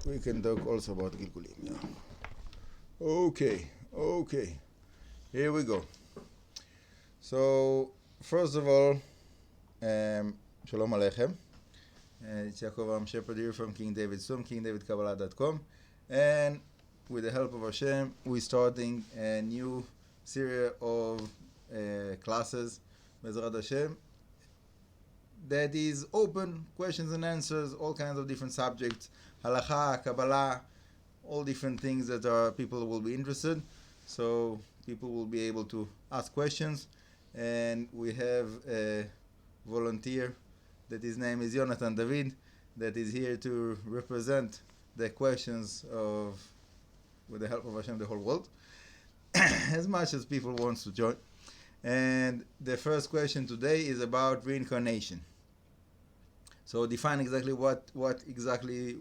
we can talk also about Gilgulim. Yeah. Okay. Here we go. So, first of all, Shalom Aleichem. It's Yaakov, I'm shepherd here from King David Sum, KingDavidKabbalah.com. And with the help of Hashem, we're starting a new series of classes, Bezrat Hashem, that is open, questions and answers, all kinds of different subjects, Halakha, Kabbalah, all different things that people will be interested. So people will be able to ask questions. And we have a volunteer that his name is Jonathan David, that is here to represent the questions of, with the help of Hashem, the whole world, as much as people want to join. And the first question today is about reincarnation. So define exactly what exactly,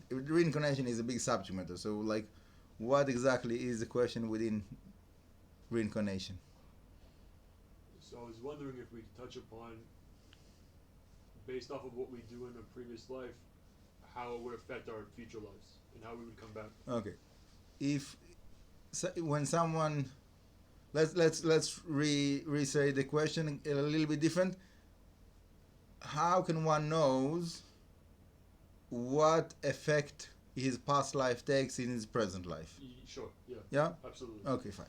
reincarnation is a big subject matter. So like, what exactly is the question within reincarnation? So I was wondering if we could touch upon, based off of what we do in a previous life, how it would affect our future lives and how we would come back. Okay. When someone, let's re-say the question a little bit different. How can one knows what effect his past life takes in his present life? Sure. Yeah. Yeah. Absolutely. Okay. Fine.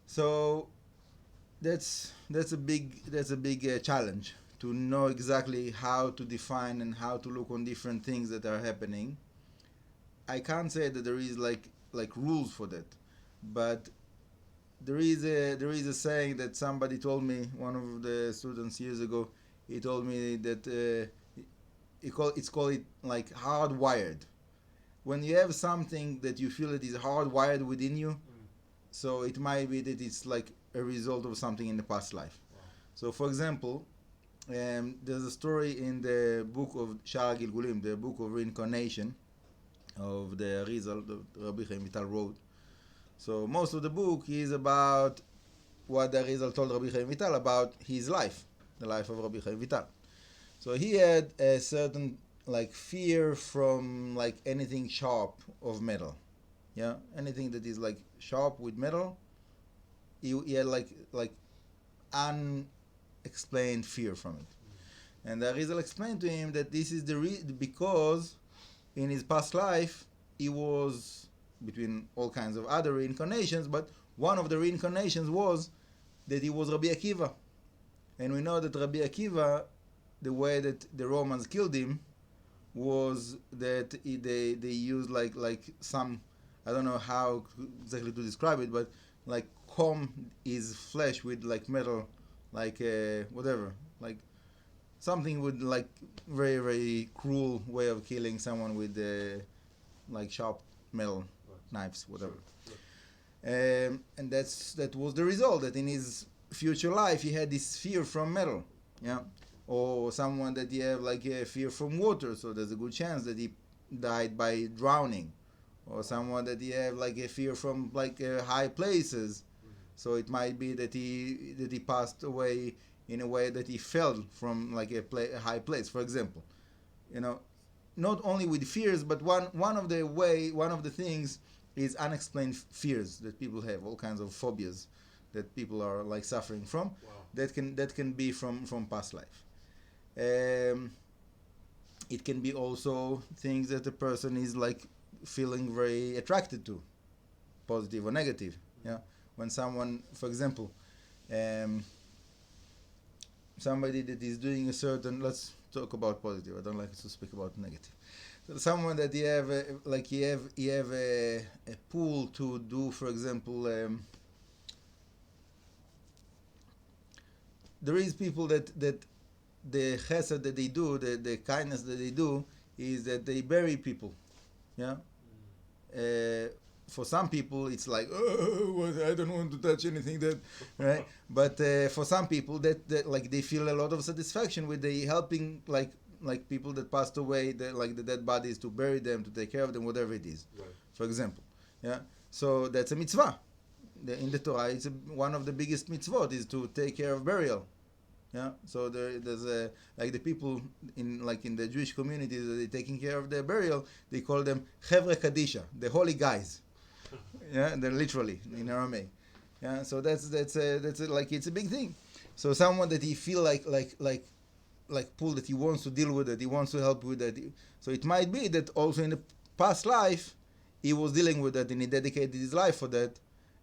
So that's a big challenge to know exactly how to define and how to look on different things that are happening. I can't say that there is like rules for that, but there is a saying that somebody told me, one of the students years ago. He told me that it's called like hardwired. When you have something that you feel that is hardwired within you, so it might be that it's like a result of something in the past life. Wow. So, for example, there's a story in the book of Shara Gilgulim, the book of Reincarnation, of the Arizal that Rabbi Chaim Vital wrote. So most of the book is about what the Arizal told Rabbi Chaim Vital about his life, the life of Rabbi Chaim Vital. So he had a certain like fear from like anything sharp of metal, yeah, anything that is like sharp with metal. He had like unexplained fear from it, and the Arizal explained to him that this is because in his past life he was between all kinds of other reincarnations, but one of the reincarnations was that he was Rabbi Akiva. And we know that Rabbi Akiva, the way that the Romans killed him was that they used like some, I don't know how exactly to describe it, but like comb his flesh with like metal, like whatever, like something with like very, very cruel way of killing someone with like sharp metal knives, whatever. Sure. And that was the result, that in his future life he had this fear from metal, yeah, or someone that he have like a fear from water, so there's a good chance that he died by drowning, or someone that he have like a fear from like high places, so it might be that he passed away in a way that he fell from like a high place, for example. You know, not only with fears, but one of the things is unexplained fears that people have, all kinds of phobias that people are like suffering from. Wow. That can be from past life. It can be also things that the person is like feeling very attracted to, positive or negative. Mm-hmm. Yeah, when someone, for example, somebody that is doing a certain, let's talk about positive. I don't like to speak about negative. So someone that you have a pool to do, for example. There is people that the chesed that they do, the kindness that they do, is that they bury people. Yeah. For some people, it's like, oh, I don't want to touch anything that, right? But for some people, that like they feel a lot of satisfaction with the helping like people that passed away, like the dead bodies, to bury them, to take care of them, whatever it is. Right. For example, yeah. So that's a mitzvah. In the Torah, it's one of the biggest mitzvot is to take care of burial. Yeah, so there's like the people in the Jewish communities that they're taking care of their burial, they call them Chevre Kadisha, the holy guys. Yeah, they're literally in Aramaic. Yeah, so that's like it's a big thing. So someone that he feel like pull that he wants to deal with it, he wants to help with that. So it might be that also in the past life he was dealing with that and he dedicated his life for that,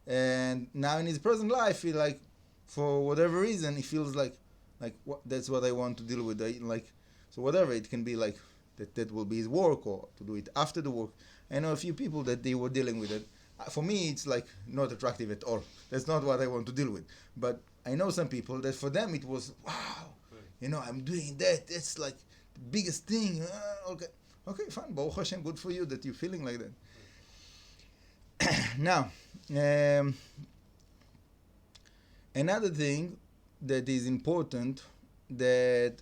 and now in his present life he like for whatever reason he feels like that's what I want to deal with. So whatever it can be, like that will be his work or to do it after the work. I know a few people that they were dealing with it. For me it's like not attractive at all. That's not what I want to deal with. But I know some people that for them it was wow, I'm doing that. That's like the biggest thing. Okay, fine. Baruch Hashem, good for you that you're feeling like that. Now, another thing that is important, that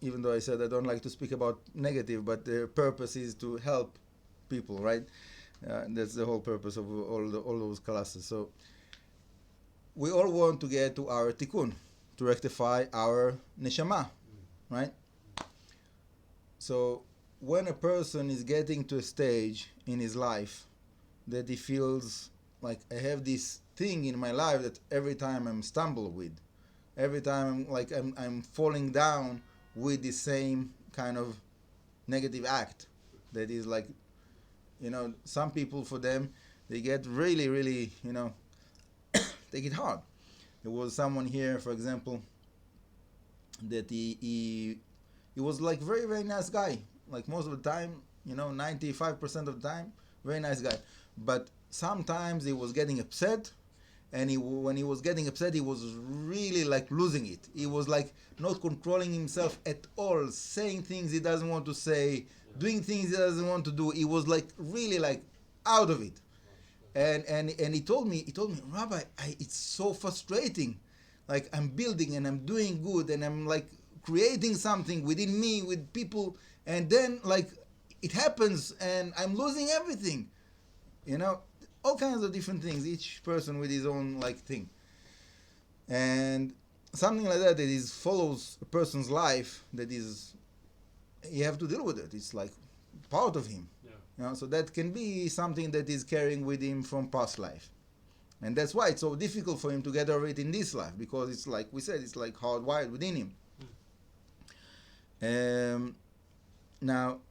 even though I said I don't like to speak about negative, but the purpose is to help people, right? That's the whole purpose of all those classes. So we all want to get to our Tikkun, to rectify our neshama, right? So when a person is getting to a stage in his life that he feels like I have this thing in my life that every time I'm stumble with, every time I'm falling down with the same kind of negative act, that is like, some people, for them, they get really, really, take it hard. There was someone here, for example, that he was like very, very nice guy. Like most of the time, 95% of the time, very nice guy. But sometimes he was getting upset, and when he was getting upset, he was really like losing it. He was like not controlling himself at all, saying things he doesn't want to say, doing things he doesn't want to do. He was like really like out of it. And he told me, Rabbi, it's so frustrating. Like I'm building and I'm doing good and I'm like creating something within me with people, and then like it happens and I'm losing everything. All kinds of different things, each person with his own like thing. And something like that is follows a person's life, that is, you have to deal with it. It's like part of him. Yeah. So that can be something that is carrying with him from past life. And that's why it's so difficult for him to get over it in this life, because it's like we said, it's like hardwired within him. Now,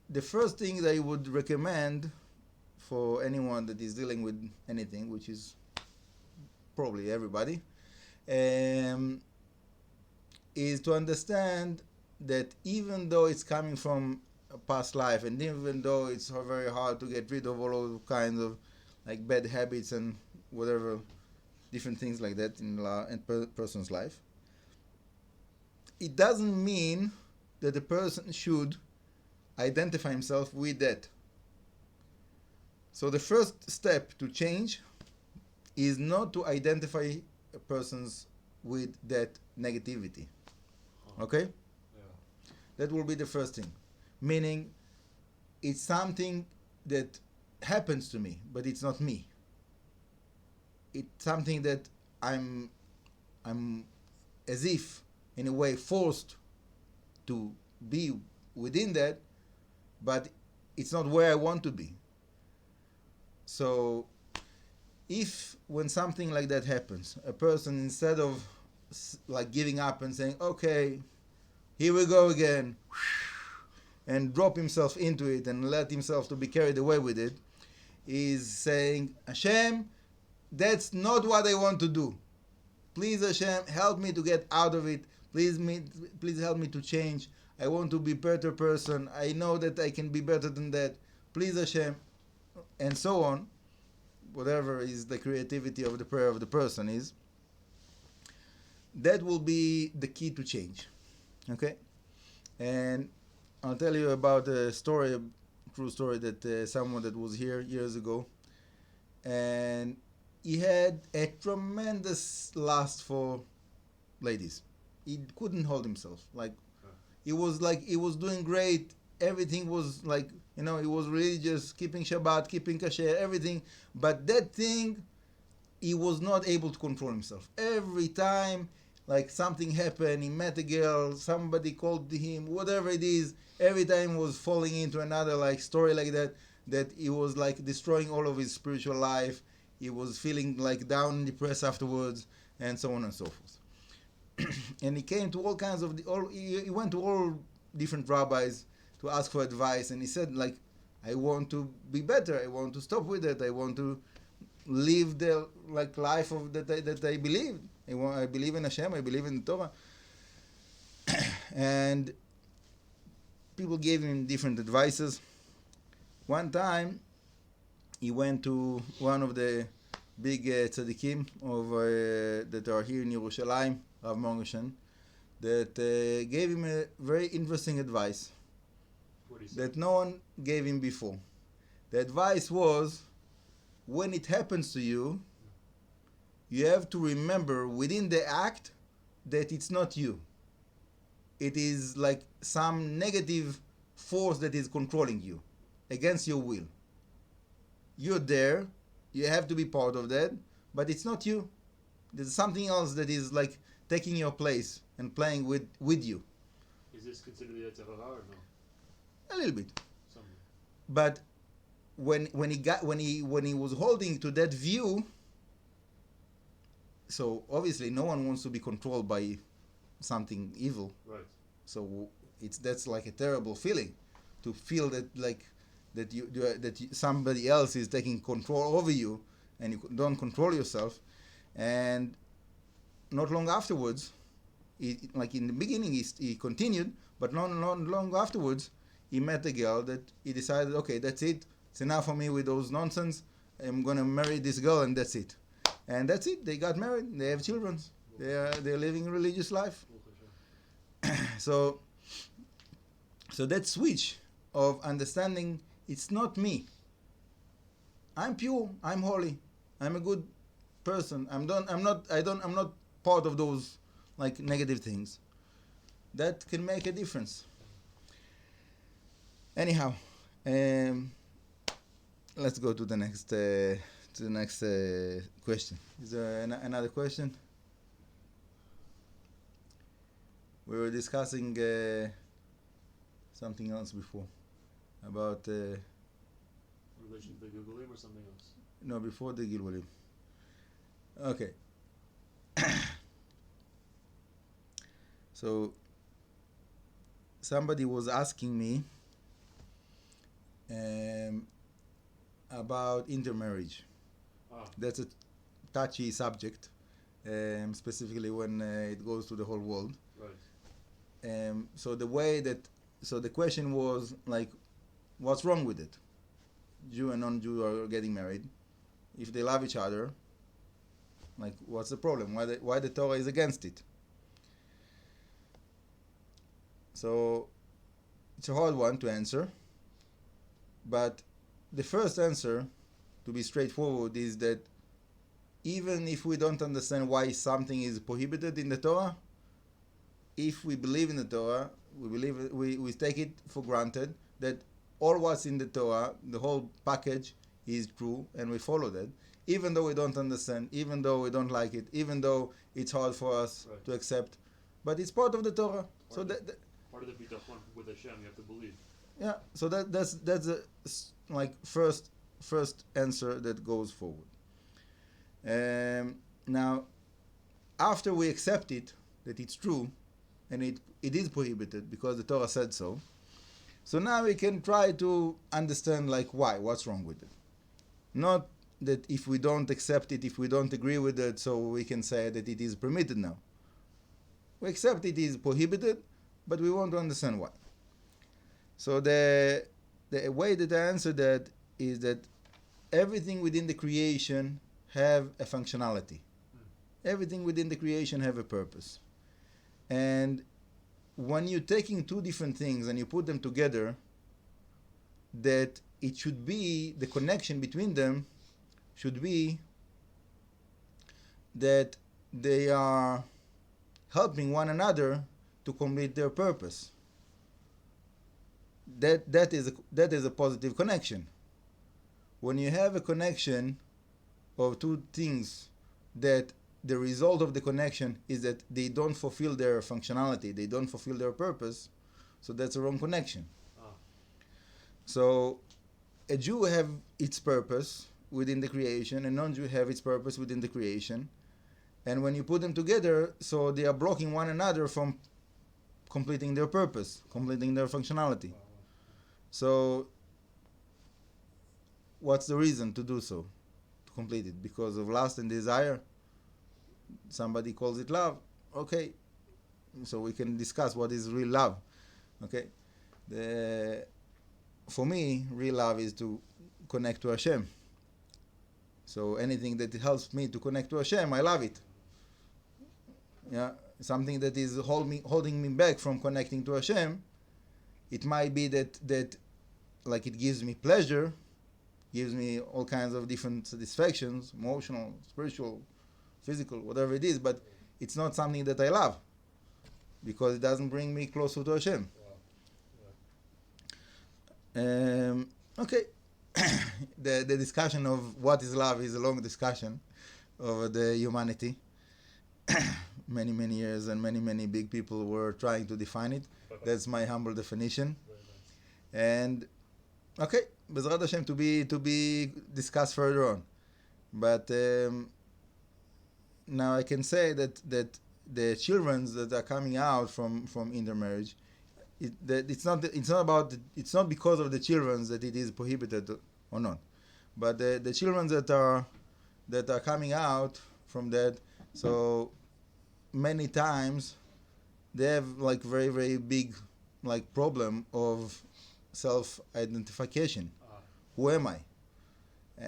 the first thing that I would recommend for anyone that is dealing with anything, which is probably everybody, is to understand that even though it's coming from a past life, and even though it's very hard to get rid of all those kinds of like bad habits and whatever different things like that in a person's life, it doesn't mean that the person should identify himself with that. So the first step to change is not to identify a person's with that negativity. Okay? Yeah. That will be the first thing. Meaning, it's something that happens to me, but it's not me. It's something that I'm as if, in a way, forced to be within that, but it's not where I want to be. So, if when something like that happens, a person, instead of like giving up and saying, okay, here we go again, and drop himself into it and let himself to be carried away with it, is saying, Hashem, that's not what I want to do. Please, Hashem, help me to get out of it. Please help me to change. I want to be a better person. I know that I can be better than that. Please, Hashem. And so on. Whatever is the creativity of the prayer of the person is. That will be the key to change. Okay? And I'll tell you about a story, a true story, that someone that was here years ago, and he had a tremendous lust for ladies. He couldn't hold himself. Like he was doing great. Everything was like, he was religious, keeping Shabbat, keeping kasher, everything. But that thing, he was not able to control himself. Every time, like something happened, he met a girl, somebody called him, whatever it is, every time was falling into another like story like that, that he was like destroying all of his spiritual life. He was feeling like down and depressed afterwards, and so on and so forth. And he came to all kinds of he went to all different rabbis to ask for advice, and he said like, I want to be better, I want to stop with it, I want to live the like life of that I believe. I believe in Hashem, I believe in the Torah. And people gave him different advices. One time he went to one of the big tzaddikim of that are here in Yerushalayim, Rav Morgenstern, that gave him a very interesting advice that no one gave him before. The advice was, when it happens to you, you have to remember within the act that it's not you. It is like some negative force that is controlling you against your will. You're there, you have to be part of that, but it's not you. There's something else that is like taking your place and playing with you. Is this considered the Yetzer Hara or no? A little bit. Something. But when he was holding to that view, so obviously no one wants to be controlled by something evil. Right. So that's like a terrible feeling, to feel that like somebody else is taking control over you and you don't control yourself. And not long afterwards, like in the beginning he continued, but not long afterwards he met a girl that he decided, okay, that's it. It's enough for me with those nonsense. I'm gonna marry this girl and that's it. And that's it. They got married. They have children. They're living a religious life. So that switch of understanding, it's not me. I'm pure. I'm holy. I'm a good person. I'm not part of those like negative things. That can make a difference. Anyhow, let's go to the next question. Is there another question? We were discussing something else before about relation to the Gilgulim or something else? No, before the Gilgulim. Okay. So somebody was asking me about intermarriage. That's a touchy subject, specifically when it goes to the whole world. Right. So the question was like, what's wrong with it? Jew and non-Jew are getting married. If they love each other, like, what's the problem? Why the Torah is against it? So it's a hard one to answer. But the first answer, to be straightforward, is that even if we don't understand why something is prohibited in the Torah, if we believe in the Torah, we take it for granted that all what's in the Torah, the whole package, is true, and we follow that, even though we don't understand, even though we don't like it, even though it's hard for us to accept, but it's part of the Torah. Part of the bitachon with Hashem, you have to believe. Yeah, so that's the like first answer that goes forward. Now, after we accept it, that it's true, and it is prohibited because the Torah said so, so now we can try to understand like what's wrong with it. Not that if we don't accept it, if we don't agree with it, so we can say that it is permitted now. We accept it is prohibited, but we want to understand why. So the way that I answer that is that everything within the creation have a functionality. Everything within the creation have a purpose. And when you're taking two different things and you put them together, that it should be, the connection between them should be that they are helping one another to complete their purpose. That is a positive connection. When you have a connection of two things that the result of the connection is that they don't fulfill their functionality, they don't fulfill their purpose, so that's a wrong connection. So a Jew have its purpose within the creation, and non-Jew have its purpose within the creation, and when you put them together, so they are blocking one another from completing their purpose, completing their functionality. So what's the reason to do so, to complete it? Because of lust and desire? Somebody calls it love. Okay, so we can discuss what is real love. Okay, for me, real love is to connect to Hashem. So anything that helps me to connect to Hashem, I love it. Yeah, something that is holding me back from connecting to Hashem, it might be that like it gives me pleasure, gives me all kinds of different satisfactions, emotional, spiritual, physical, whatever it is, but it's not something that I love because it doesn't bring me closer to Hashem. Okay. The discussion of what is love is a long discussion over the humanity. Many years and many big people were trying to define it. That's my humble definition. And okay, Bezrat Hashem to be discussed further on. But now I can say that the children that are coming out from intermarriage, it's not because of the children that it is prohibited or not, but the children that are coming out from that, so many times they have like very big like problem of self-identification. Who am I?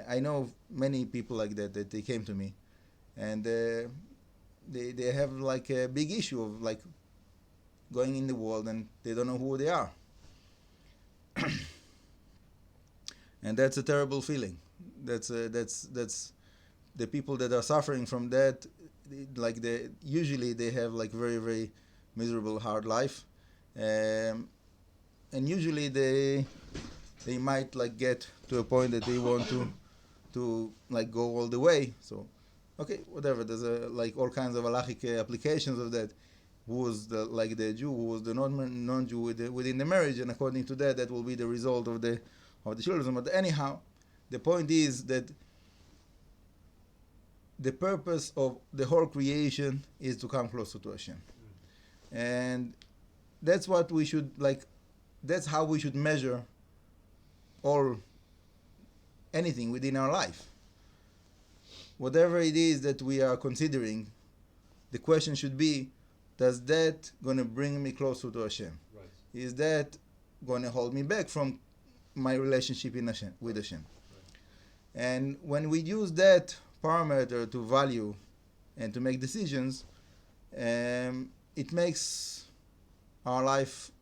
I know many people like that they came to me, and they have like a big issue of like going in the world and they don't know who they are. And that's a terrible feeling. That's the people that are suffering from that, like usually they have like very miserable hard life, and usually they might like get to a point that they want to like go all the way. So okay, whatever, there's like all kinds of halachic applications of that. Who was the Jew, who was the non-Jew within the marriage, and according to that will be the result of the children. But anyhow, the point is that the purpose of the whole creation is to come closer to Hashem, and that's what we should like. That's how we should measure anything within our life. Whatever it is that we are considering, the question should be, does that going to bring me closer to Hashem? Right. Is that going to hold me back from my relationship with Hashem? Right. And when we use that parameter to value and to make decisions, it makes our life,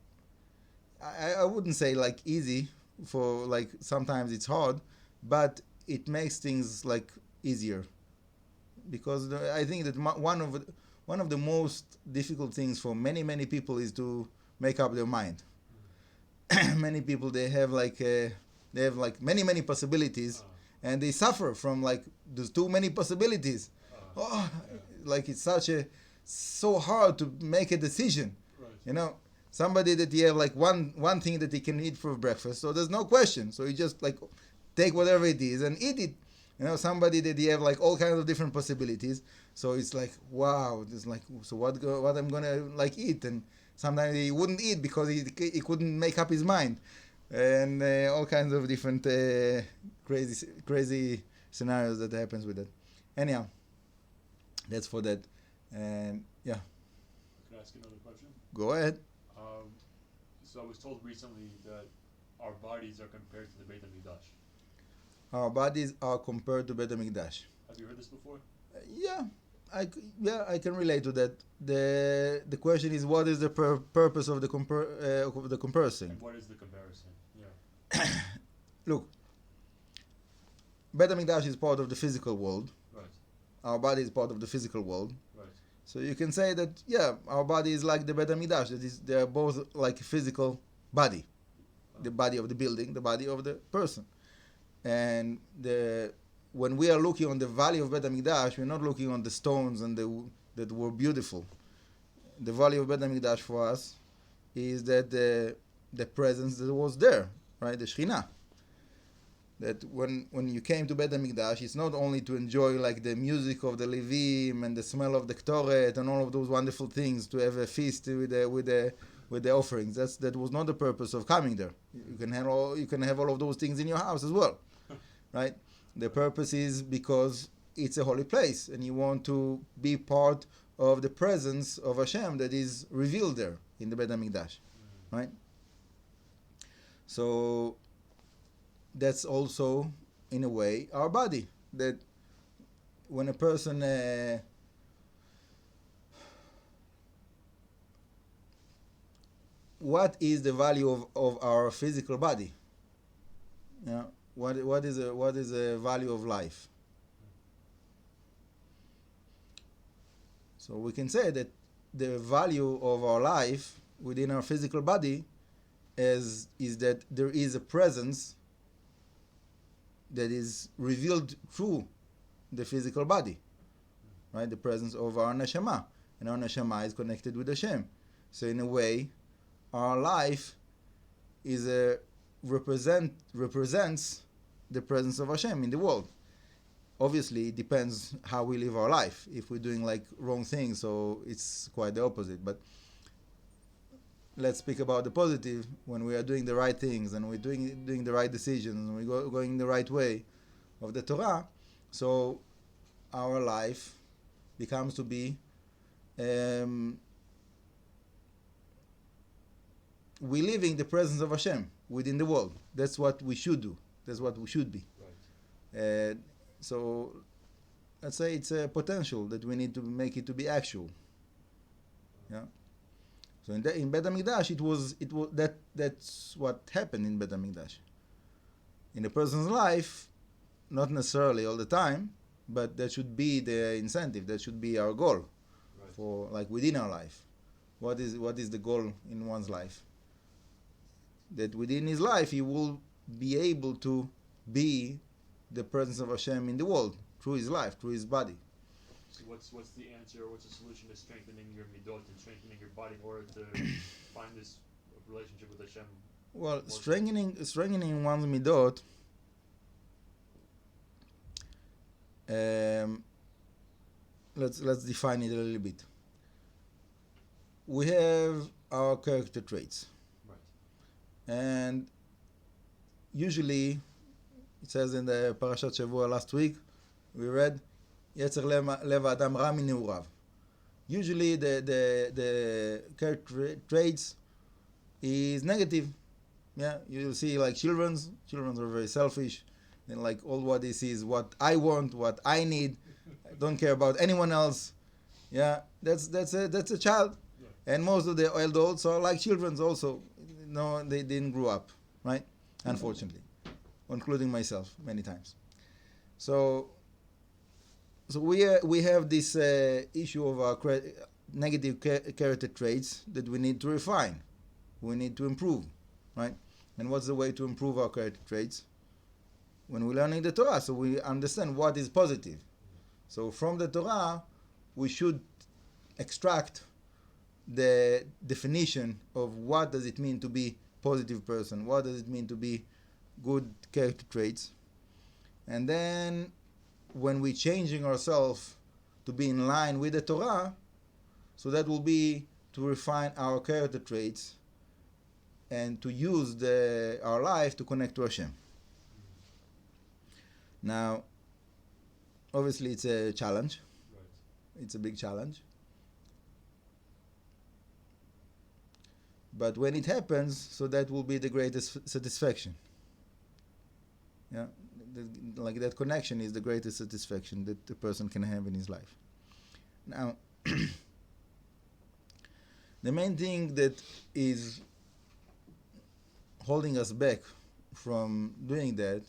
I wouldn't say like easy, for like sometimes it's hard, but it makes things like easier. Because I think that one of the most difficult things for many people is to make up their mind. Many people, they have like many possibilities, and they suffer from like there's too many possibilities. Like it's so hard to make a decision. Right. You know, somebody that you have like one thing that he can eat for breakfast, so there's no question. So you just like take whatever it is and eat it. You know, somebody that you have like all kinds of different possibilities. So it's like, wow, it's like, so what I'm gonna like eat? And sometimes he wouldn't eat because he couldn't make up his mind, and all kinds of different crazy scenarios that happens with that. Anyhow, that's for that. And yeah. Can I ask another question? Go ahead. So I was told recently that our bodies are compared to the Beit HaMikdash. Our bodies are compared to Beit HaMikdash. Have you heard this before? Yeah, I can relate to that. The question is, what is the purpose of the comparison? And what is the comparison? Yeah. Look, Beit HaMikdash is part of the physical world. Right. Our body is part of the physical world. Right. So you can say that, yeah, our body is like the Beit HaMikdash. That is, they are both like a physical body. The body of the building, the body of the person. And the when we are looking on the value of Bet HaMikdash, we're not looking on the stones and that were beautiful. The value of Bet HaMikdash for us is that the presence that was there, right? The Shekhinah. That when you came to Bet HaMikdash, it's not only to enjoy like the music of the Levim and the smell of the Ktoret and all of those wonderful things, to have a feast with the offerings. That was not the purpose of coming there. You can have all of those things in your house as well, right? The purpose is because it's a holy place and you want to be part of the presence of Hashem that is revealed there in the Bet HaMikdash, right? So that's also, in a way, our body. That when a person what is the value of our physical body? Yeah, what is the value of life? So we can say that the value of our life within our physical body is that there is a presence that is revealed through the physical body, right? The presence of our neshama, and our neshama is connected with Hashem. So in a way, our life is represents the presence of Hashem in the world. Obviously, it depends how we live our life. If we're doing like wrong things, so it's quite the opposite. But let's speak about the positive. When we are doing the right things and we're doing the right decisions and we're going the right way of the Torah, so our life becomes to be we living the presence of Hashem within the world. That's what we should do. That's what we should be. Right. So let's say it's a potential that we need to make it to be actual. Yeah. So in Bet HaMikdash, it was that's what happened in Bet HaMikdash. In a person's life, not necessarily all the time, but that should be the incentive. That should be our goal, right, for like within our life. What is the goal in one's life? That within his life he will be able to be the presence of Hashem in the world through his life, through his body. So what's the answer, or what's the solution to strengthening your midot and strengthening your body in order to find this relationship with Hashem? Well, strengthening one's midot. Let's define it a little bit. We have our character traits, right? And usually, it says in the Parashat Shavua last week, we read, Yetzer lev adam ra mineuраv. Usually the character traits is negative. Yeah, you see like children are very selfish, and like all what they see is what I want, what I need. I don't care about anyone else. Yeah, that's a child. Yeah. And most of the adults are like children also. No, they didn't grow up, right? Unfortunately, including myself many times. So we have this issue of our negative character traits that we need to refine. We need to improve, right? And what's the way to improve our character traits? When we're learning the Torah, so we understand what is positive. So from the Torah, we should extract the definition of what does it mean to be positive person, what does it mean to be good character traits. And then when we're changing ourselves to be in line with the Torah, so that will be to refine our character traits and to use our life to connect to Hashem. Now, obviously it's a challenge. Right. It's a big challenge. But when it happens, so that will be the greatest satisfaction. Yeah, like that connection is the greatest satisfaction that the person can have in his life. Now, the main thing that is holding us back from doing that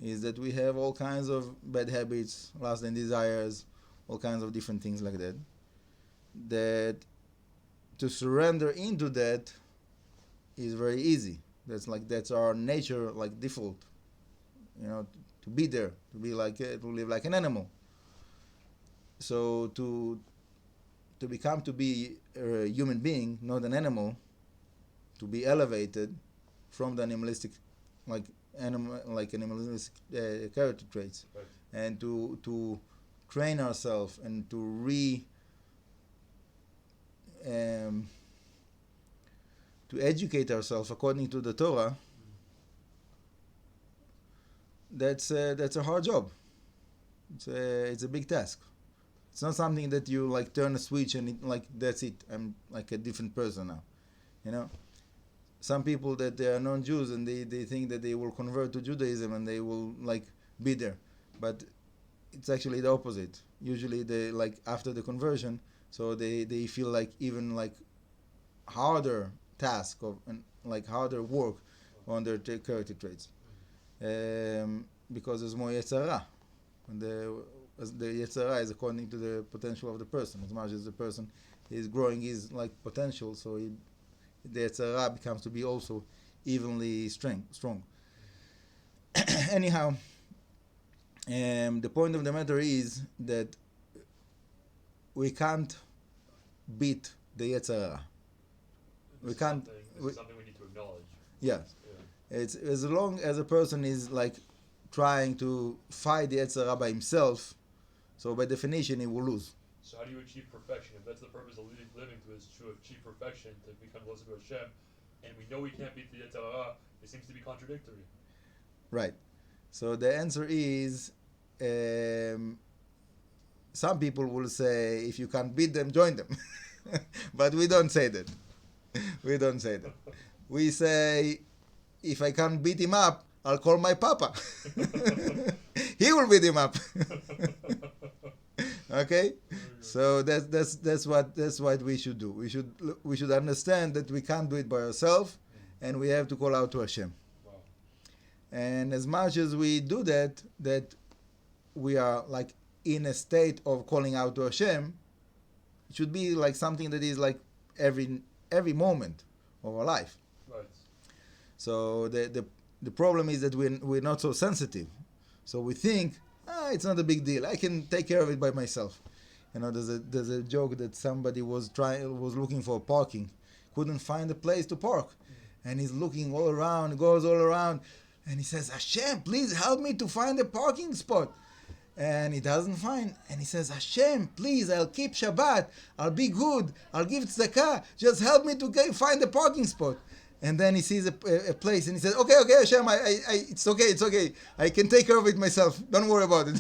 is that we have all kinds of bad habits, lust and desires, all kinds of different things like that. That to surrender into that is very easy. That's our nature, like default. to be there, to be like to live like an animal. So to become to be a human being, not an animal, to be elevated from the animalistic, animalistic character traits, Right. and to train ourselves and to educate ourselves according to the Torah. That's a hard job. It's a big task. It's not something that you like turn a switch and that's it. I'm like a different person now. Some people that they are non-Jews and they think that they will convert to Judaism and they will like be there, but it's actually the opposite. Usually they like after the conversion, so they feel like even like harder task and like harder work on their character traits, because there's more Yetzirah. And the Yetzirah is according to the potential of the person. As much as the person is growing his like potential, so the Yetzirah becomes to be also evenly strong. Anyhow, the point of the matter is that we can't beat the Yetzirah. We can't. This is something we need to acknowledge. Yeah. It's as long as a person is like trying to fight the Yetzirah by himself, so by definition he will lose. So how do you achieve perfection? If that's the purpose of living to achieve perfection, to become closer to Hashem, and we know we can't beat the Yetzirah, it seems to be contradictory. Right. So the answer is, some people will say, if you can't beat them, join them. But we don't say that. We don't say that. We say, if I can't beat him up, I'll call my papa. He will beat him up. Okay? So that's what we should do. We should understand that we can't do it by ourselves, and we have to call out to Hashem. Wow. And as much as we do that we are like in a state of calling out to Hashem, it should be like something that is like every moment of our life. Right. So the problem is that we're not so sensitive. So we think, it's not a big deal. I can take care of it by myself. There's a joke that somebody was looking for parking, couldn't find a place to park, and he's looking all around, goes all around, and he says, Hashem, please help me to find a parking spot. And he doesn't find, and he says, Hashem, please, I'll keep Shabbat, I'll be good, I'll give tzedakah, just help me to find a parking spot. And then he sees a place, and he says, okay, Hashem, it's okay, I can take care of it myself, don't worry about it.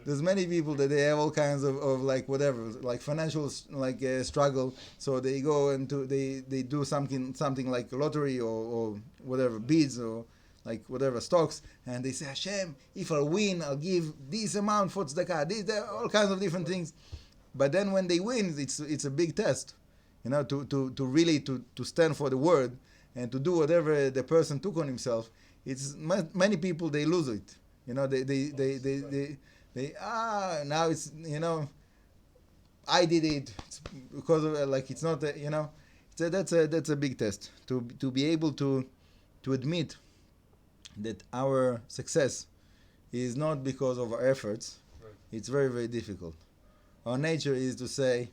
There's many people that they have all kinds of like whatever, like financial like struggle, so they go into they do something like lottery or whatever, bids or like whatever stocks, and they say, Hashem, if I win, I'll give this amount for tzedakah, all kinds of different things. But then when they win, it's a big test, to really to stand for the word and to do whatever the person took on himself. It's many people, they lose it. They now it's I did it. It's because of like it's not that's a big test to be able to admit that our success is not because of our efforts. Right. It's very, very difficult. Our nature is to say,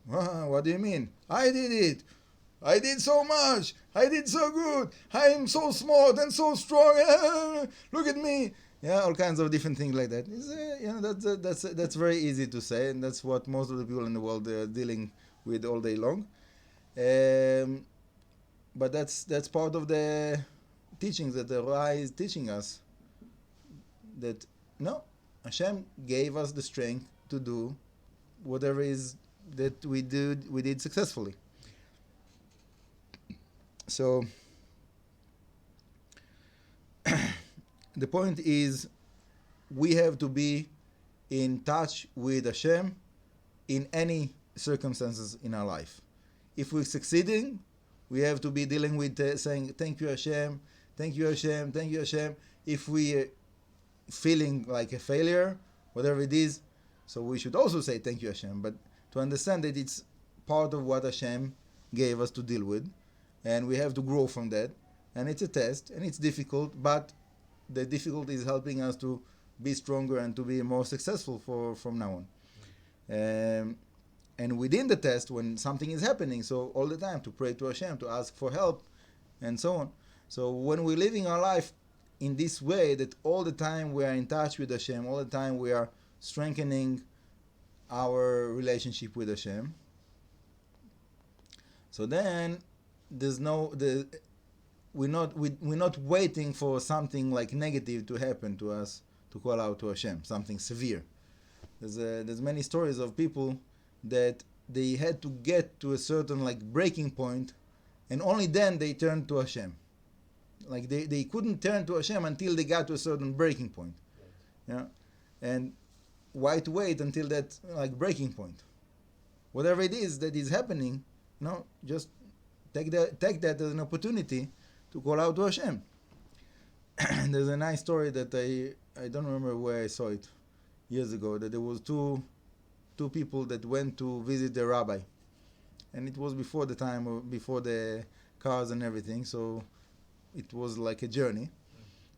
what do you mean? I did it. I did so much. I did so good. I am so smart and so strong. Look at me. Yeah, all kinds of different things like that. That's very easy to say, and that's what most of the people in the world are dealing with all day long. But that's part of the teachings that the Rabbi is teaching us. That no, Hashem gave us the strength to do whatever is that we did successfully. So the point is, we have to be in touch with Hashem in any circumstances in our life. If we're succeeding, we have to be dealing with saying, thank you Hashem, thank you Hashem, thank you Hashem. If we feeling like a failure, whatever it is, so we should also say thank you Hashem, but to understand that it's part of what Hashem gave us to deal with, and we have to grow from that. and it's a test, and it's difficult, but the difficulty is helping us to be stronger and to be more successful from now on. And within the test, when something is happening, so all the time to pray to Hashem, to ask for help, and so on. So when we're living our life in this way, that all the time we are in touch with Hashem, all the time we are strengthening our relationship with Hashem, so then we're not waiting for something like negative to happen to us to call out to Hashem, something severe. There's many stories of people that they had to get to a certain like breaking point, and only then they turned to Hashem. Like they couldn't turn to Hashem until they got to a certain breaking point. Yeah, and why to wait until that like breaking point? Whatever it is that is happening, just take that as an opportunity to call out to Hashem. There's a nice story that I don't remember where I saw it years ago, that there was two people that went to visit the rabbi, and it was before the cars and everything, so it was like a journey,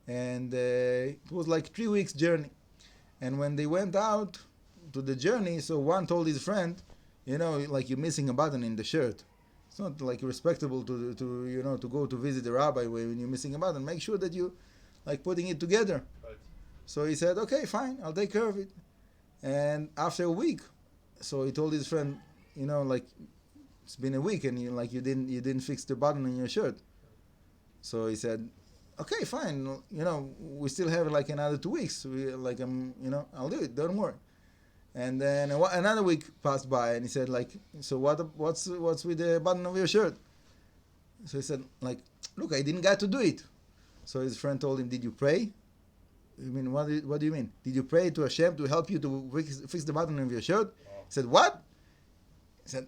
and it was like 3 weeks journey. And when they went out to the journey, so one told his friend, like, you're missing a button in the shirt. It's not like respectable to go to visit the rabbi when you're missing a button. Make sure that you like putting it together. Right. So he said, okay, fine, I'll take care of it. And after a week, so he told his friend, like, it's been a week and you didn't fix the button in your shirt. So he said, okay, fine, we still have like another 2 weeks. I'll do it, don't worry. And then another week passed by, and he said, like, so what's with the button of your shirt? So he said, like, look, I didn't get to do it. So his friend told him, did you pray? I mean, what do you mean? Did you pray to Hashem to help you to fix the button of your shirt? He said, what? He said,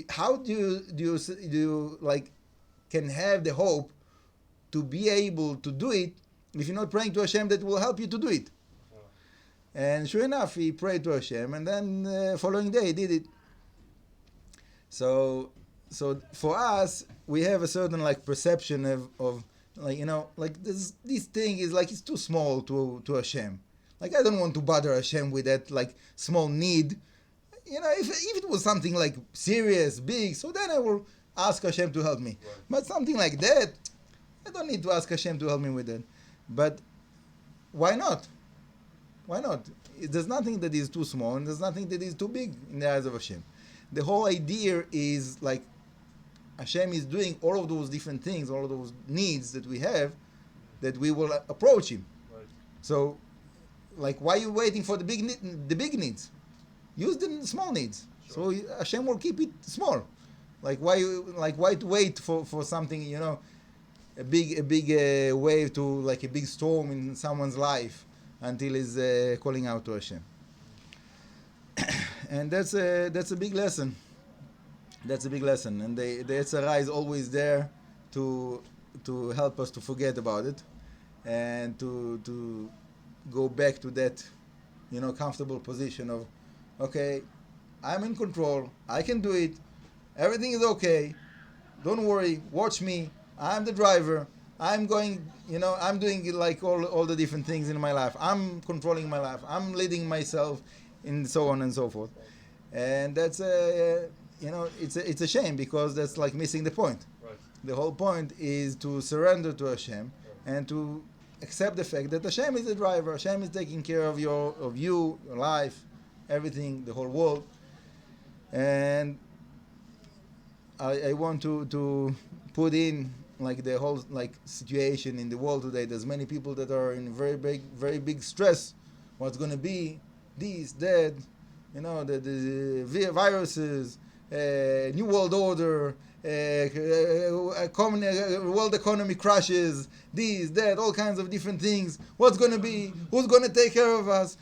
how do you like can have the hope to be able to do it if you're not praying to Hashem that will help you to do it? And sure enough, he prayed to Hashem, and then the following day he did it. So for us, we have a certain like perception of like, like this thing is like, it's too small to Hashem. Like, I don't want to bother Hashem with that like small need. If it was something like serious, big, so then I will ask Hashem to help me. Right. But something like that, I don't need to ask Hashem to help me with that. But why not? Why not? There's nothing that is too small, and there's nothing that is too big in the eyes of Hashem. The whole idea is like Hashem is doing all of those different things, all of those needs that we have, that we will approach Him. Right. So, like, why are you waiting for the big needs? Use the small needs. Sure. So Hashem will keep it small. Like, why to wait for something, a big wave to like a big storm in someone's life until he's calling out to Hashem. And that's a big lesson. That's a big lesson, and the Yetzirah is always there to help us to forget about it, and to go back to that, comfortable position of, okay, I'm in control, I can do it, everything is okay, don't worry, watch me, I'm the driver, I'm going, I'm doing like all the different things in my life, I'm controlling my life, I'm leading myself, and so on and so forth. And that's it's a shame, because that's like missing the point. Right. The whole point is to surrender to Hashem, right, and to accept the fact that Hashem is the driver. Hashem is taking care of you, your life, everything, the whole world. And I want to put in like the whole like situation in the world today. There's many people that are in very big stress. What's going to be this, that, the viruses. New world order, world economy crashes, this, that, all kinds of different things. What's going to be? Who's going to take care of us?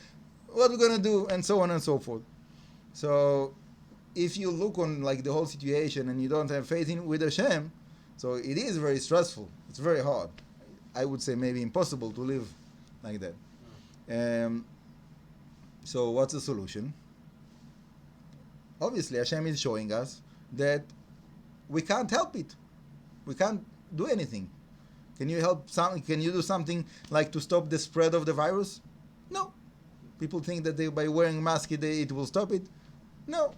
What we're going to do? And so on and so forth. So, if you look on like the whole situation and you don't have faith with Hashem, so it is very stressful. It's very hard. I would say maybe impossible to live like that. So, what's the solution? Obviously, Hashem is showing us that we can't help it. We can't do anything. Can you help can you do something like to stop the spread of the virus? No. People think that by wearing a mask it will stop it. No.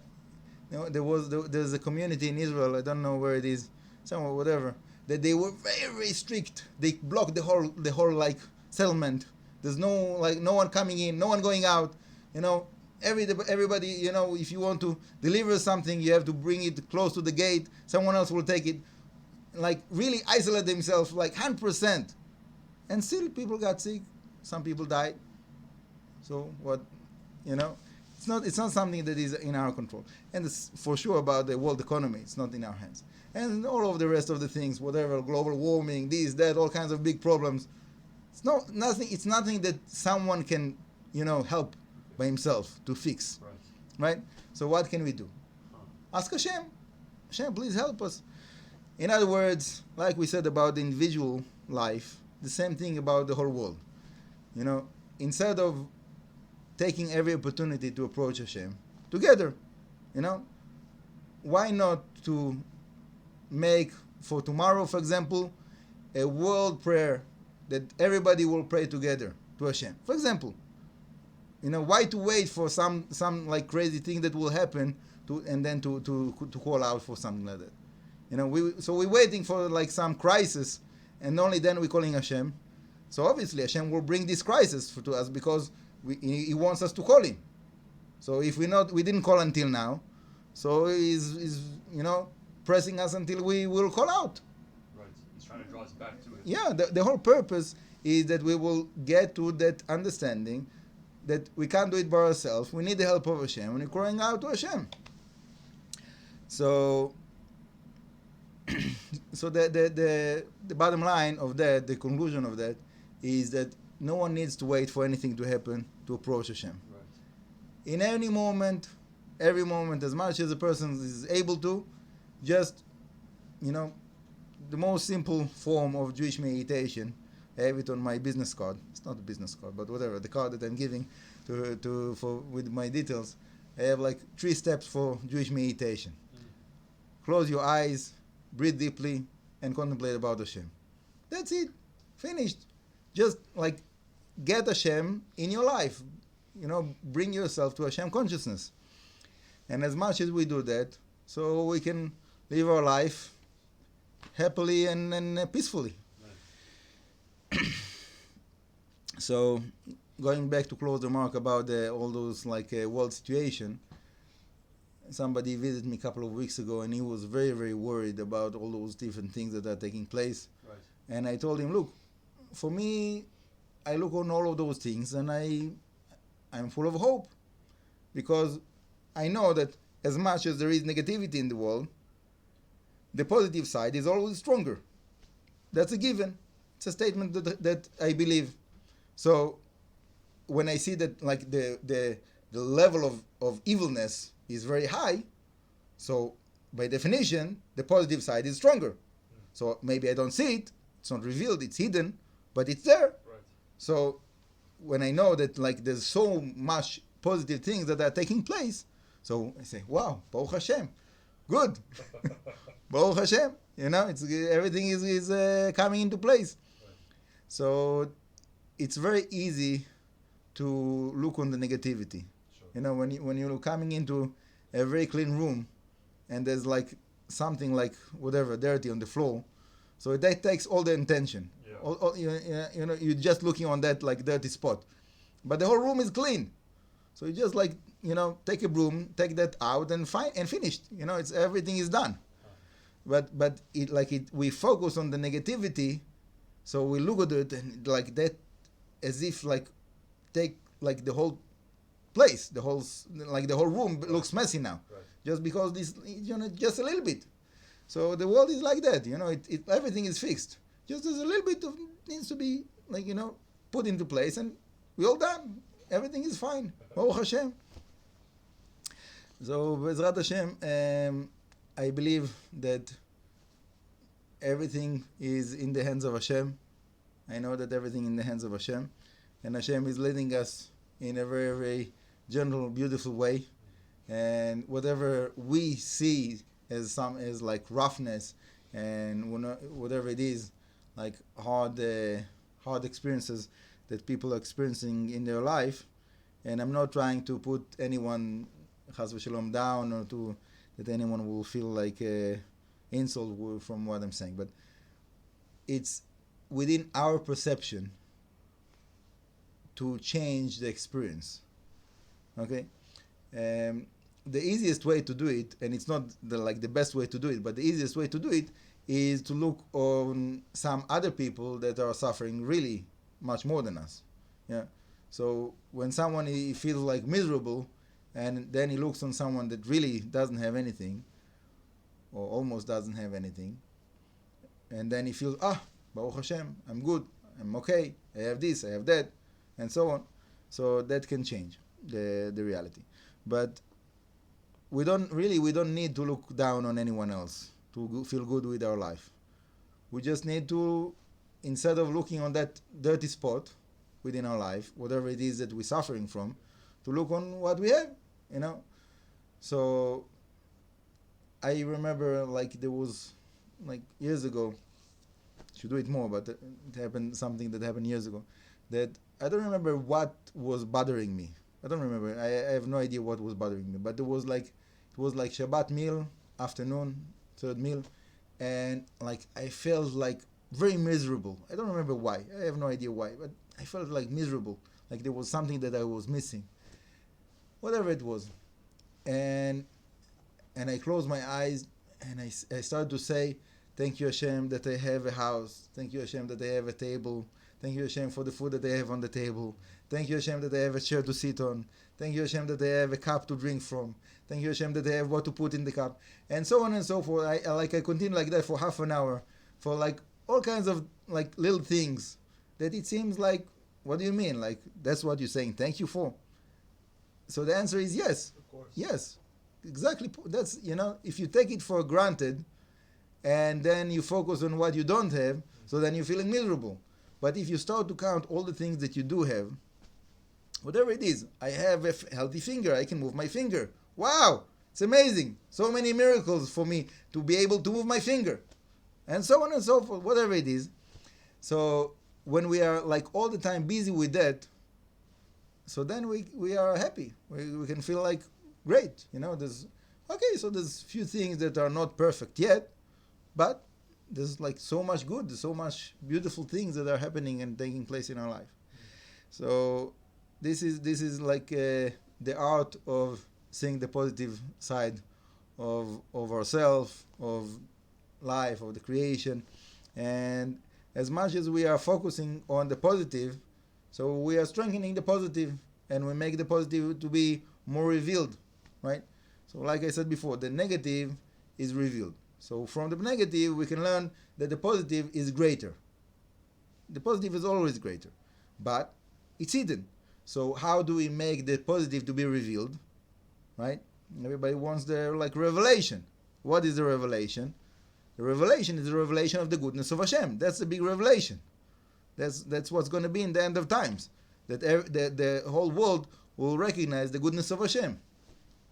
There's a community in Israel, I don't know where it is, somewhere, whatever, that they were very, very strict. They blocked the whole like settlement. There's no one coming in, no one going out. Everybody, if you want to deliver something, you have to bring it close to the gate. Someone else will take it. Like really isolate themselves, like 100%. And still people got sick. Some people died. So what, it's not something that is in our control. And it's for sure about the world economy. It's not in our hands. And all of the rest of the things, whatever, global warming, this, that, all kinds of big problems. It's nothing that someone can, help by himself to fix. Right? So what can we do? Ask Hashem. Hashem, please help us. In other words, like we said about the individual life, the same thing about the whole world. Instead of taking every opportunity to approach Hashem together, why not to make for tomorrow, for example, a world prayer that everybody will pray together to Hashem. For example, why to wait for some like crazy thing that will happen and then to call out for something like that? We're waiting for like some crisis, and only then we're calling Hashem. So obviously Hashem will bring this crisis to us because He wants us to call Him. So if we didn't call until now, so He's pressing us until we will call out. Right. He's trying to draw us back to it. Yeah, the whole purpose is that we will get to that understanding that we can't do it by ourselves. We need the help of Hashem, and we're crying out to Hashem. So the bottom line of that, the conclusion of that, is that no one needs to wait for anything to happen to approach Hashem. Right. In any moment, every moment, as much as a person is able to, just, the most simple form of Jewish meditation. I have it on my business card. It's not a business card, but whatever, the card that I'm giving with my details. I have like 3 steps for Jewish meditation. Close your eyes, breathe deeply, and contemplate about Hashem. That's it. Finished. Just like get Hashem in your life. Bring yourself to Hashem consciousness. And as much as we do that, so we can live our life happily and peacefully. Right. So, going back to close remark about all those world situation, somebody visited me a couple of weeks ago and he was very, very worried about all those different things that are taking place. Right. And I told him, look, for me, I look on all of those things and I'm full of hope, because I know that as much as there is negativity in the world, the positive side is always stronger. That's a given. It's a statement that I believe. So when I see that the level of evilness is very high, so by definition, the positive side is stronger. So maybe I don't see it, it's not revealed, it's hidden, but it's there. Right. So when I know that there's so much positive things that are taking place, so I say, wow, Baruch Hashem, good. Baruch Hashem, it's everything is coming into place. Right. So it's very easy to look on the negativity. Sure. When you're coming into a very clean room and there's something whatever dirty on the floor, so that takes all the attention. Yeah. You're just looking on that dirty spot, but the whole room is clean. So you just take a broom, take that out, and finished. It's everything is done. But we focus on the negativity, so we look at it and that, as if take the whole place, the whole room looks messy now, right. Just because this, just a little bit. So the world is like that, everything is fixed. Just there's a little bit of needs to be put into place, and we're all done. Everything is fine. Baruch Hashem. So Bezrat Hashem, I believe that everything is in the hands of Hashem. I know that everything in the hands of Hashem, and Hashem is leading us in a very, very gentle, beautiful way. And whatever we see as roughness and whatever it is, like hard experiences that people are experiencing in their life. And I'm not trying to put anyone, chas v'shalom, down, or that anyone will feel like insult from what I'm saying. But it's within our perception to change the experience. Okay? The easiest way to do it, and it's not the best way to do it, but the easiest way to do it is to look on some other people that are suffering really much more than us. Yeah. So when someone he feels like miserable, and then he looks on someone that really doesn't have anything, or almost doesn't have anything, and then he feels, Baruch Hashem, I'm good, I'm okay, I have this, I have that, and so on. So that can change the reality. But we don't need to look down on anyone else to feel good with our life. We just need to, instead of looking on that dirty spot within our life, whatever it is that we're suffering from, to look on what we have, So I remember, there was, years ago, should do it more, but it happened, something that happened years ago, that I don't remember what was bothering me. I don't remember. I have no idea what was bothering me. But it was like Shabbat meal, afternoon, third meal, and I felt very miserable. I don't remember why. I have no idea why, but I felt miserable. There was something that I was missing. Whatever it was. And I closed my eyes and I started to say, thank you Hashem that I have a house. Thank you Hashem that I have a table. Thank you Hashem for the food that I have on the table. Thank you Hashem that I have a chair to sit on. Thank you Hashem that I have a cup to drink from. Thank you Hashem that I have what to put in the cup. And so on and so forth. I continued like that for half an hour. For all kinds of little things that it seems what do you mean? That's what you're saying thank you for? So the answer is yes. Of course. Yes. Exactly. That's, if you take it for granted and then you focus on what you don't have, so then you're feeling miserable. But if you start to count all the things that you do have, whatever it is, I have a healthy finger, I can move my finger. Wow, it's amazing. So many miracles for me to be able to move my finger. And so on and so forth, whatever it is. So when we are all the time busy with that, so then we are happy. We can feel great. There's few things that are not perfect yet, but there's so much good, there's so much beautiful things that are happening and taking place in our life. So this is the art of seeing the positive side of ourselves, of life, of the creation. And as much as we are focusing on the positive, so we are strengthening the positive, and we make the positive to be more revealed, right? So like I said before, the negative is revealed. So from the negative, we can learn that the positive is greater. The positive is always greater, but it's hidden. So how do we make the positive to be revealed, right? Everybody wants the revelation. What is the revelation? The revelation is the revelation of the goodness of Hashem. That's the big revelation. That's what's going to be in the end of times. That the whole world will recognize the goodness of Hashem,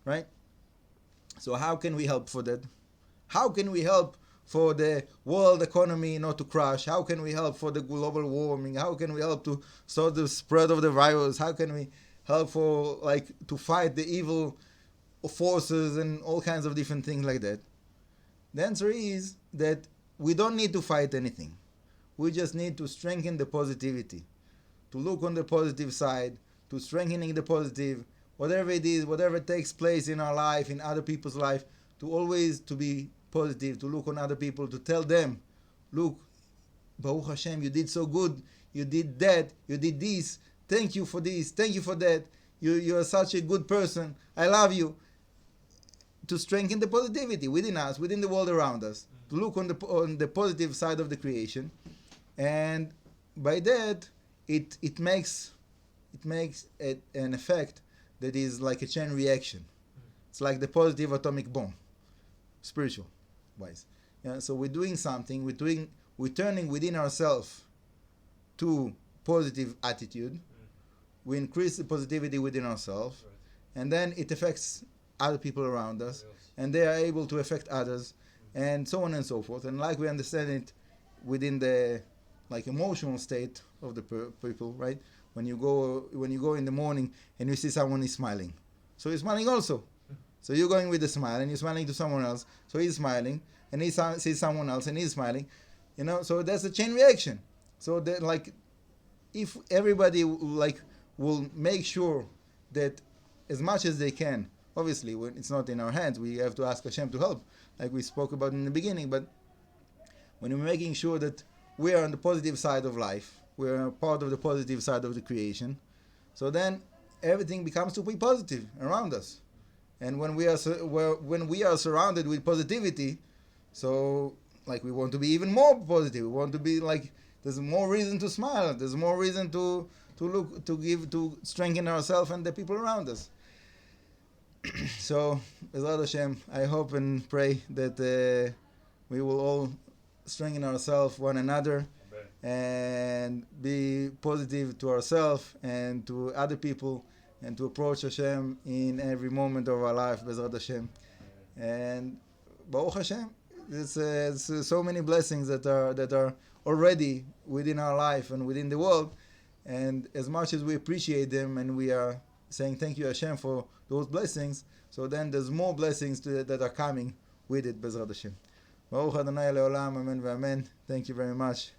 right? So how can we help for that? How can we help for the world economy not to crash? How can we help for the global warming? How can we help to stop the spread of the virus? How can we help for to fight the evil forces and all kinds of different things like that? The answer is that we don't need to fight anything. We just need to strengthen the positivity, to look on the positive side, to strengthening the positive, whatever it is, whatever takes place in our life, in other people's life, to always to be positive, to look on other people, to tell them, look, Baruch Hashem, you did so good, you did that, you did this, thank you for this, thank you for that, you are such a good person, I love you. To strengthen the positivity within us, within the world around us, to look on the positive side of the creation, and by that it makes an effect that is like a chain reaction. It's like the positive atomic bomb, spiritual wise. Yeah, so we're doing something, we're turning within ourselves to positive attitude. We increase the positivity within ourselves, and then it affects other people around us, and they are able to affect others, and so on and so forth. And like we understand it within the like emotional state of the people, right? When you go in the morning and you see someone is smiling, so you're smiling also. So you're going with a smile and you're smiling to someone else, so he's smiling, and he sees someone else and he's smiling, So that's a chain reaction. So that, like, if everybody will make sure that as much as they can, obviously when it's not in our hands, we have to ask Hashem to help, like we spoke about in the beginning. But when we're making sure that we are on the positive side of life, we're part of the positive side of the creation, so then everything becomes to be positive around us. And when we are surrounded with positivity, so like we want to be even more positive. We want to be like, there's more reason to smile. There's more reason to look, to strengthen ourselves and the people around us. So, Bezrat Hashem, I hope and pray that we will all strengthen ourselves, one another, and be positive to ourselves and to other people, and to approach Hashem in every moment of our life, Bezrat Hashem. And Baruch Hashem, it's so many blessings that are already within our life and within the world. And as much as we appreciate them and we are saying thank you Hashem for those blessings, so then there's more blessings that are coming with it, Bezrat Hashem. Baruch Adonai Leolam, Amen v'Amen. Thank you very much.